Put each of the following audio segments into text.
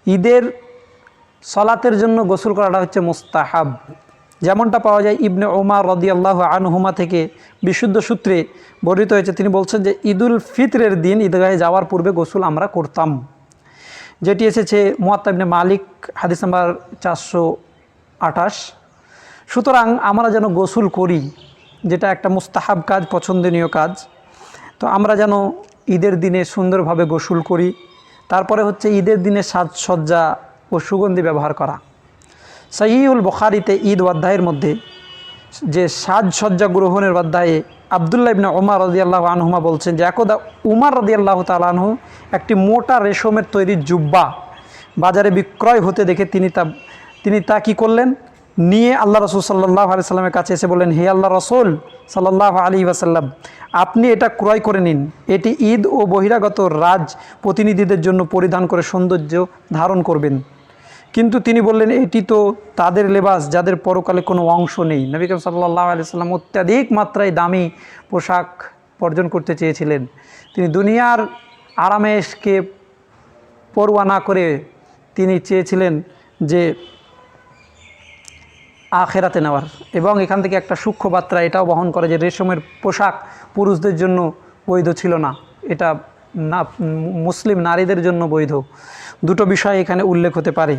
ঈদের সলাতের জন্য গোসল করাটা হচ্ছে মুস্তাহাব। যেমনটা পাওয়া যায় ইবনে ওমর রাদিয়াল্লাহু আনহুমা থেকে বিশুদ্ধ সূত্রে বর্ণিত হয়েছে। তিনি বলছেন যে ঈদুল ফিতরের দিন ঈদগাহে যাওয়ার পূর্বে গোসল আমরা করতাম, যেটি এসেছে মুয়াত্তা ইবনে মালিক হাদিস নাম্বার 428। সুতরাং আমরা যেন গোসল করি, যেটা একটা মুস্তাহাব কাজ, পছন্দনীয় কাজ। তো আমরা যেন ঈদের দিনে সুন্দরভাবে গোসল করি। তারপরে হচ্ছে ঈদের দিনে সাজসজ্জা ও সুগন্ধি ব্যবহার করা। সহিহুল বুখারীতে ঈদ অধ্যায়ের মধ্যে যে সাজসজ্জা গ্রহণের অধ্যায়ে আব্দুল্লাহ ইবনে ওমর রাদিয়াল্লাহু আনহুমা বলছেন যে একদা উমর রাদিয়াল্লাহু তাআলা আনহু একটি মোটা রেশমের তৈরি জুব্বা বাজারে বিক্রয় হতে দেখে তিনি তা কী করলেন, নিয়ে আল্লাহ রসুল সাল্লাল্লাহু আলাইহি সাল্লামের কাছে এসে বললেন, হে আল্লাহ রসুল সাল্লাল্লাহু আলাইহি ওয়াসাল্লাম, আপনি এটা ক্রয় করে নিন। এটি ঈদ ও বহিরাগত রাজ প্রতিনিধিদের জন্য পরিধান করে সৌন্দর্য ধারণ করবেন। কিন্তু তিনি বললেন, এটি তো তাদের লেবাস যাদের পরকালে কোনো অংশ নেই। নবী করিম সাল্লাল্লাহু আলাইহি সাল্লাম অত্যাধিক মাত্রায় দামি পোশাক বর্জন করতে চেয়েছিলেন। তিনি দুনিয়ার আরামেশকে পরোয়া না করে তিনি চেয়েছিলেন যে আখেরাতে নেওয়ার। এবং এখান থেকে একটা সূক্ষ্ম বার্তা এটাও বহন করে যে রেশমের পোশাক পুরুষদের জন্য বৈধ ছিল না, এটা না মুসলিম নারীদের জন্য বৈধ। দুটো বিষয় এখানে উল্লেখ হতে পারে।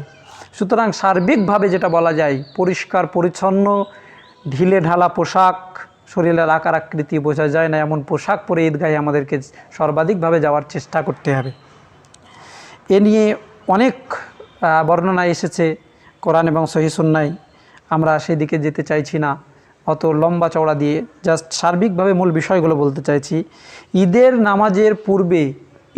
সুতরাং সার্বিকভাবে যেটা বলা যায়, পরিষ্কার পরিচ্ছন্ন ঢিলে ঢালা পোশাক, শরীরের আকার আকৃতি বোঝা যায় না এমন পোশাক পরে ঈদগাহে আমাদেরকে সর্বাধিকভাবে যাওয়ার চেষ্টা করতে হবে। এ নিয়ে অনেক বর্ণনা এসেছে কোরআন এবং সহিহ সুন্নাহয়। আমরা সেদিকে যেতে চাইছি না অত লম্বা চওড়া দিয়ে, জাস্ট সার্বিকভাবে মূল বিষয়গুলো বলতে চাইছি। ঈদের নামাজের পূর্বে,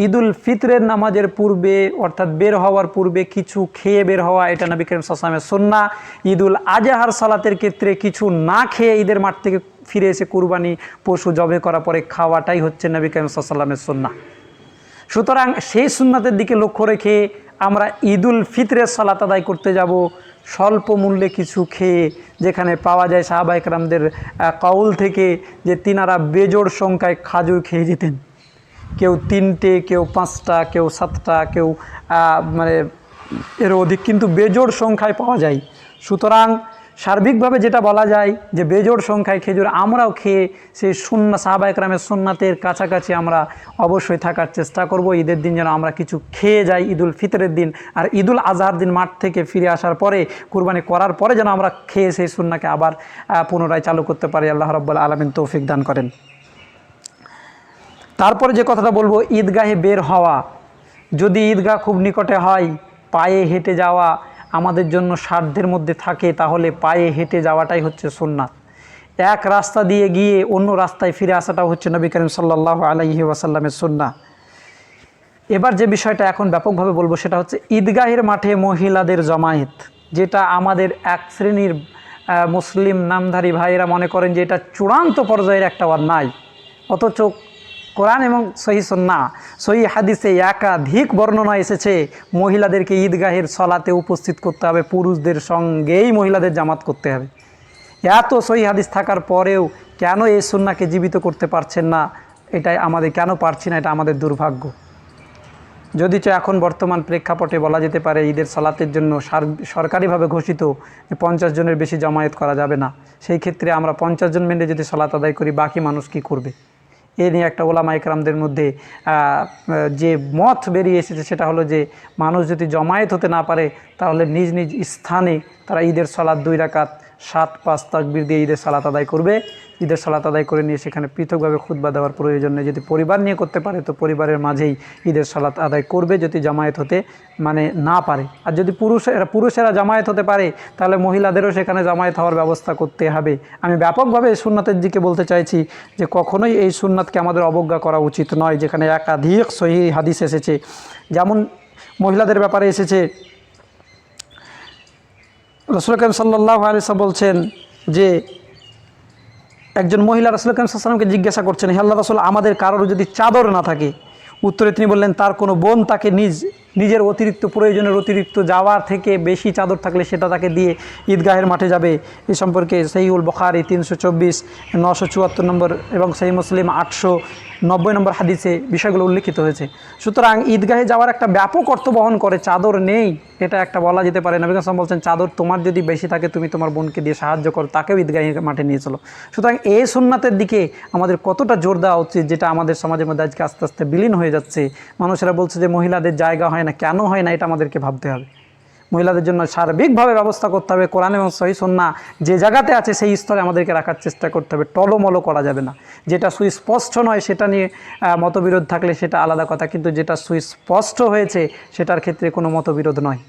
ঈদুল ফিতরের নামাজের পূর্বে অর্থাৎ বের হওয়ার পূর্বে কিছু খেয়ে বের হওয়া, এটা নবী করিম সাল্লাল্লাহু আলাইহি ওয়াসাল্লামের সুন্নাহ। ঈদুল আজহার সালাতের ক্ষেত্রে কিছু না খেয়ে ঈদের মাঠ থেকে ফিরে এসে কুরবানি পশু জবে করার পরে খাওয়াটাই হচ্ছে নবী করিম সাল্লাল্লাহু আলাইহি ওয়াসাল্লামের সুন্নাহ। সুতরাং সেই সুন্নাতের দিকে লক্ষ্য রেখে আমরা ঈদুল ফিতরের সালাত আদায় করতে যাব স্বল্প মূল্যে কিছু খেয়ে, যেখানে পাওয়া যায় সাহাবায়ে কেরামদের কওল থেকে যে তিনারা বেজোড় সংখ্যায় খাজুর খেয়ে যেতেন। কেউ 3টে, কেউ 5টা, কেউ 7টা, কেউ মানে এর অধিক, কিন্তু বেজোড় সংখ্যায় পাওয়া যায়। সুতরাং সার্বিকভাবে যেটা বলা যায় যে বেজোড় সংখ্যায় খেজুর আমরাও খেয়ে সেই সাহাবায়ে কেরামের সুন্নাতের কাছাকাছি আমরা অবশ্যই থাকার চেষ্টা করব। ঈদের দিন যেন আমরা কিছু খেয়ে যাই ঈদুল ফিতরের দিন, আর ঈদুল আজহার দিন মাঠ থেকে ফিরে আসার পরে কুরবানি করার পরে যেন আমরা খেয়ে সেই সুন্নাহকে আবার পুনরায় চালু করতে পারি। আল্লাহ রাব্বুল আলামিন তৌফিক দান করেন। তারপরে যে কথাটা বলবো, ঈদগাহে বের হওয়া। যদি ঈদগাহ খুব নিকটে হয়, পায়ে হেঁটে যাওয়া আমাদের জন্য সাধ্যের মধ্যে থাকে, তাহলে পায়ে হেঁটে যাওয়াটাই হচ্ছে সুন্নাত। এক রাস্তা দিয়ে গিয়ে অন্য রাস্তায় ফিরে আসাটাও হচ্ছে নবী করিম সাল্লাল্লাহু আলাইহি ওয়াসাল্লামের সুন্নাহ। এবার যে বিষয়টা এখন ব্যাপকভাবে বলবো সেটা হচ্ছে ঈদগাহের মাঠে মহিলাদের জমায়েত, যেটা আমাদের এক শ্রেণীর মুসলিম নামধারী ভাইয়েরা মনে করেন যে এটা চূড়ান্ত পর্যায়ের একটা অন্যায়। অথচ কোরআন এবং সহিহ সুন্নাহ, সহিহ হাদিসে একাধিক বর্ণনা এসেছে মহিলাদেরকে ঈদগাহের সলাতে উপস্থিত করতে হবে, পুরুষদের সঙ্গেই মহিলাদের জামাত করতে হবে। এত সহিহ হাদিস থাকার পরেও কেন এই সুন্নাহকে জীবিত করতে পারছেন না, এটাই আমাদের কেন পারছি না, এটা আমাদের দুর্ভাগ্য। যদিচ এখন বর্তমান প্রেক্ষাপটে বলা যেতে পারে ঈদের সালাতের জন্য সরকারিভাবে ঘোষিত 50 জনের বেশি জমায়েত করা যাবে না। সেই ক্ষেত্রে আমরা 50 জন মিলে যদি সালাত আদায় করি, বাকি মানুষ কি করবে? এ নিয়ে একটা ওলামা ইকরামদের মধ্যে যে মত বেরিয়ে এসেছে সেটা হলো যে মানুষ যদি জমায়েত হতে না পারে তাহলে নিজ নিজ স্থানে তারা ঈদের সালাত 2 রাকাত 7-5 তাকবীর দিয়ে ঈদের সালাত আদায় করবে। ঈদের সালাত আদায় করে নিয়ে সেখানে পৃথকভাবে খুতবা দেওয়ার প্রয়োজন নেই। যদি পরিবার নিয়ে করতে পারে তো পরিবারের মাঝেই ঈদের সালাত আদায় করবে, যদি জামায়াত হতে না পারে। আর যদি পুরুষেরা জামায়াত হতে পারে তাহলে মহিলাদেরও সেখানে জামায়াত হওয়ার ব্যবস্থা করতে হবে। আমি ব্যাপকভাবে এই সুন্নাতের দিকে বলতে চাইছি যে কখনোই এই সুন্নাতকে আমাদের অবজ্ঞা করা উচিত নয়, যেখানে একাধিক সহিহ হাদিস এসেছে। যেমন মহিলাদের ব্যাপারে এসেছে, রাসূল করিম সাল্লাল্লাহু আলাইহি ওয়াসাল্লাম বলছেন যে একজন মহিলা রাসূল করিম সাল্লাল্লাহু আলাইহি ওয়াসাল্লামকে জিজ্ঞাসা করছেন, হে আল্লাহর রাসূল, আমাদের কারোর যদি চাদর না থাকে? উত্তরে তিনি বললেন, তার কোনো বোন তাকে নিজ নিজের অতিরিক্ত প্রয়োজনের অতিরিক্ত যাওয়ার থেকে বেশি চাদর থাকলে সেটা তাকে দিয়ে ঈদগাহের মাঠে যাবে। এ সম্পর্কে সহিহুল বুখারী 324, 974 নম্বর এবং সহিহ মুসলিম 890 নম্বর হাদিসে বিষয়গুলো উল্লেখিত হয়েছে। সুতরাং ঈদগাহে যাওয়ার একটা ব্যাপক অর্থ বহন করে। চাদর নেই এটা একটা বলা যেতে পারে। নবী সাল্লাল্লাহু আলাইহি ওয়াসাল্লাম বলছেন, চাদর তোমার যদি বেশি থাকে তুমি তোমার বোনকে দিয়ে সাহায্য করো, তাকেও ঈদগাহের মাঠে নিয়ে চলো। সুতরাং এই সুন্নাতের দিকে আমাদের কতটা জোর দেওয়া উচিত, যেটা আমাদের সমাজের মধ্যে আজকে আস্তে আস্তে বিলীন হয়ে যাচ্ছে। মানুষেরা বলছে যে মহিলাদের জায়গা হয় না, কেন হয় না এটা আমাদেরকে ভাবতে হবে। মহিলাদের জন্য সার্বিকভাবে ব্যবস্থা করতে হবে। কোরআন এবং সহিহ সুন্নাহ যে জায়গাতে আছে সেই স্তরে আমাদেরকে রাখার চেষ্টা করতে হবে। টলমলো করা যাবে না। যেটা সুস্পষ্ট নয় সেটা নিয়ে মতবিরোধ থাকলে সেটা আলাদা কথা, কিন্তু যেটা সুস্পষ্ট হয়েছে সেটার ক্ষেত্রে কোনো মতবিরোধ নয়।